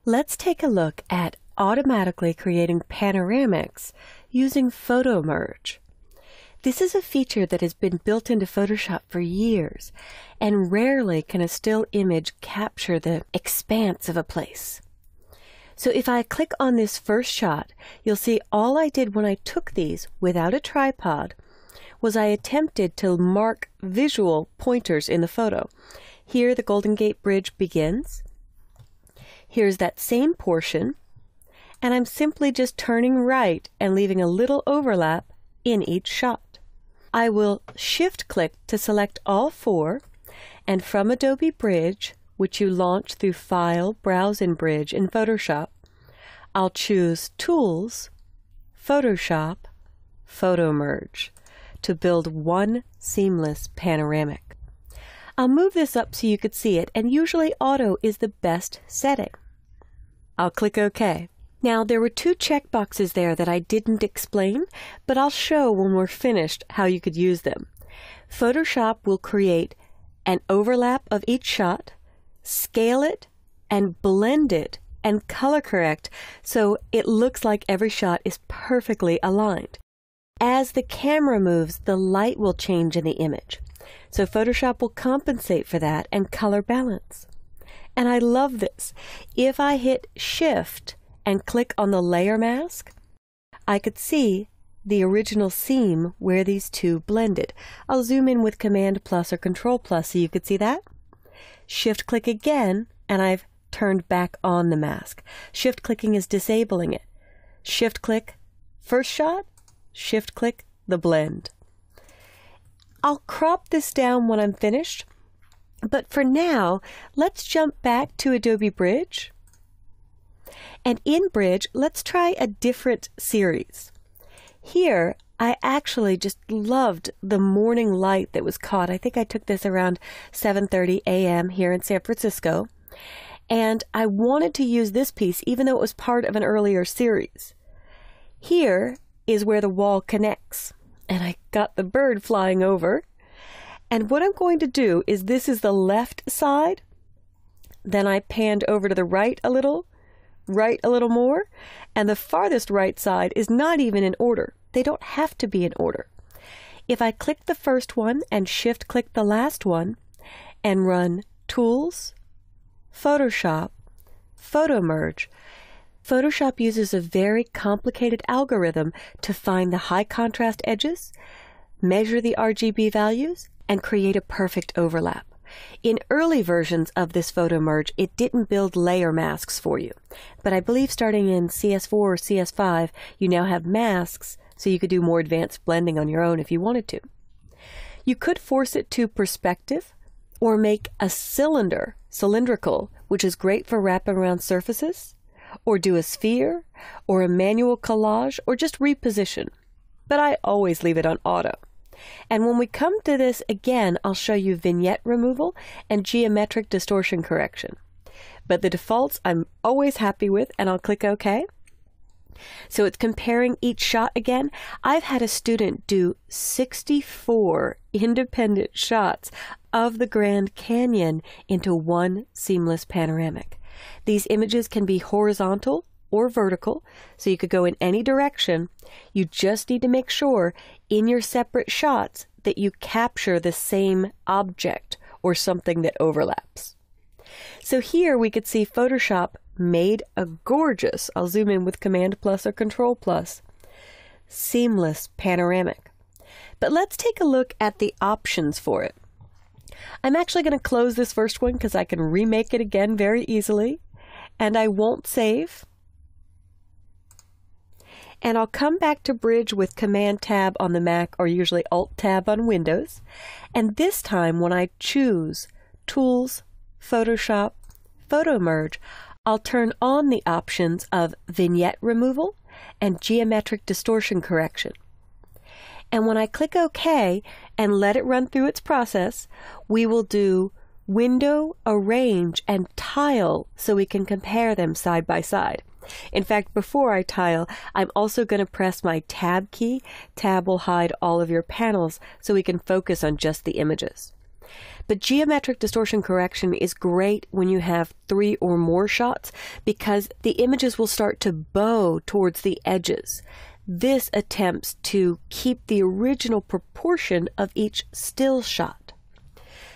Let's take a look at automatically creating panoramics using Photo Merge. This is a feature that has been built into Photoshop for years, and rarely can a still image capture the expanse of a place. So if I click on this first shot, you'll see all I did when I took these without a tripod was I attempted to mark visual pointers in the photo. Here the Golden Gate Bridge begins. Here's that same portion, and I'm simply just turning right and leaving a little overlap in each shot. I will shift-click to select all four, and from Adobe Bridge, which you launch through File, Browse in Bridge in Photoshop, I'll choose Tools, Photoshop, Photo Merge to build one seamless panoramic. I'll move this up so you could see it, and usually Auto is the best setting. I'll click OK. Now there were two checkboxes there that I didn't explain, but I'll show when we're finished how you could use them. Photoshop will create an overlap of each shot, scale it, and blend it, and color correct so it looks like every shot is perfectly aligned. As the camera moves, the light will change in the image. So Photoshop will compensate for that and color balance. And I love this. If I hit Shift and click on the layer mask, I could see the original seam where these two blended. I'll zoom in with Command plus or Control plus so you could see that. Shift click again and I've turned back on the mask. Shift clicking is disabling it. Shift click first shot, shift click the blend. I'll crop this down when I'm finished, but for now, let's jump back to Adobe Bridge. And in Bridge, let's try a different series. Here, I actually just loved the morning light that was caught. I think I took this around 7:30 a.m. here in San Francisco. And I wanted to use this piece even though it was part of an earlier series. Here is where the wall connects. And I got the bird flying over. And what I'm going to do is this is the left side. Then I panned over to the right a little more. And the farthest right side is not even in order. They don't have to be in order. If I click the first one and shift click the last one and run Tools, Photoshop, Photo Merge, Photoshop uses a very complicated algorithm to find the high contrast edges, measure the RGB values, and create a perfect overlap. In early versions of this Photo Merge, it didn't build layer masks for you. But I believe starting in CS4 or CS5, you now have masks, so you could do more advanced blending on your own if you wanted to. You could force it to perspective, or make a cylindrical, which is great for wrapping around surfaces, or do a sphere, or a manual collage, or just reposition. But I always leave it on auto. And when we come to this again, I'll show you vignette removal and geometric distortion correction. But the defaults I'm always happy with, and I'll click OK. So it's comparing each shot again. I've had a student do 64 independent shots of the Grand Canyon into one seamless panoramic. These images can be horizontal or vertical, so you could go in any direction. You just need to make sure in your separate shots that you capture the same object or something that overlaps. So here we could see Photoshop made a gorgeous, I'll zoom in with Command plus or Control plus, seamless panoramic. But let's take a look at the options for it. I'm actually going to close this first one because I can remake it again very easily, and I won't save. And I'll come back to Bridge with Command Tab on the Mac or usually Alt Tab on Windows. And this time when I choose Tools, Photoshop, Photo Merge, I'll turn on the options of vignette removal and geometric distortion correction. And when I click OK and let it run through its process, we will do Window, Arrange, and Tile so we can compare them side by side. In fact, before I tile, I'm also going to press my Tab key. Tab will hide all of your panels so we can focus on just the images. But geometric distortion correction is great when you have 3 or more shots because the images will start to bow towards the edges. This attempts to keep the original proportion of each still shot.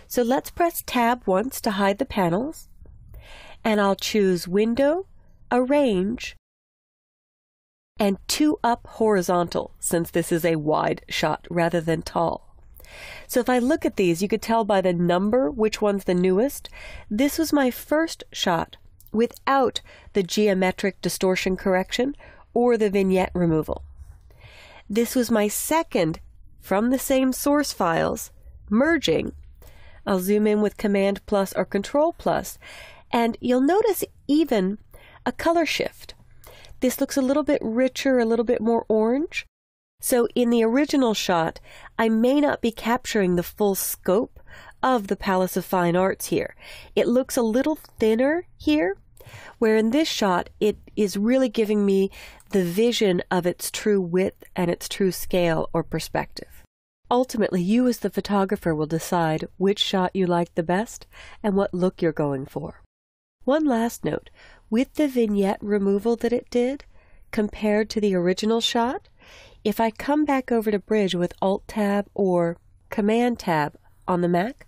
So let's press Tab once to hide the panels, and I'll choose Window, Arrange, and 2 up horizontal, since this is a wide shot rather than tall. So if I look at these, you could tell by the number which one's the newest. This was my first shot without the geometric distortion correction or the vignette removal. This was my second from the same source files, merging. I'll zoom in with Command plus or Control plus, and you'll notice even a color shift. This looks a little bit richer, a little bit more orange. So in the original shot, I may not be capturing the full scope of the Palace of Fine Arts here. It looks a little thinner here, where in this shot, it is really giving me the vision of its true width and its true scale or perspective. Ultimately, you as the photographer will decide which shot you like the best and what look you're going for. One last note, with the vignette removal that it did, compared to the original shot, if I come back over to Bridge with Alt-Tab or Command-Tab on the Mac,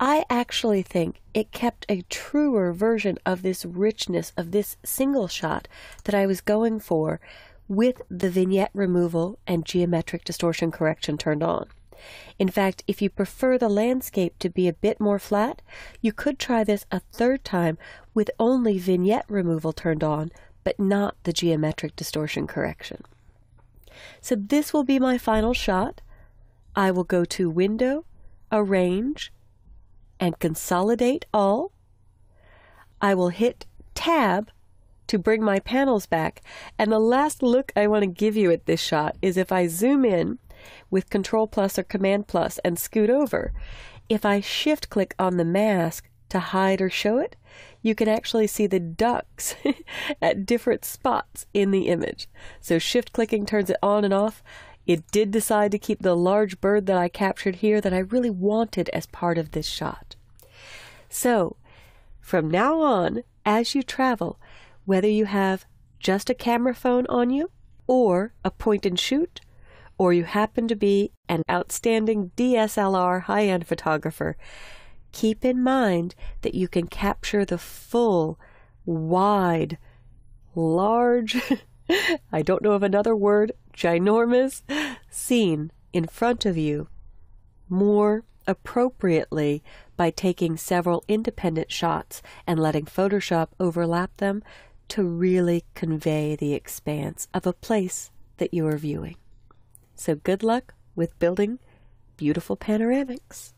I actually think it kept a truer version of this richness of this single shot that I was going for with the vignette removal and geometric distortion correction turned on. In fact, if you prefer the landscape to be a bit more flat, you could try this a third time with only vignette removal turned on, but not the geometric distortion correction. So this will be my final shot. I will go to Window, Arrange, and Consolidate All. I will hit Tab to bring my panels back, and the last look I want to give you at this shot is if I zoom in with Control plus or Command plus and scoot over, if I shift click on the mask to hide or show it, you can actually see the ducks at different spots in the image. So shift clicking turns it on and off. It did decide to keep the large bird that I captured here that I really wanted as part of this shot. So from now on, as you travel, whether you have just a camera phone on you or a point and shoot, or you happen to be an outstanding DSLR high-end photographer, keep in mind that you can capture the full, wide, large, I don't know of another word, ginormous scene in front of you more appropriately by taking several independent shots and letting Photoshop overlap them to really convey the expanse of a place that you are viewing. So good luck with building beautiful panoramics.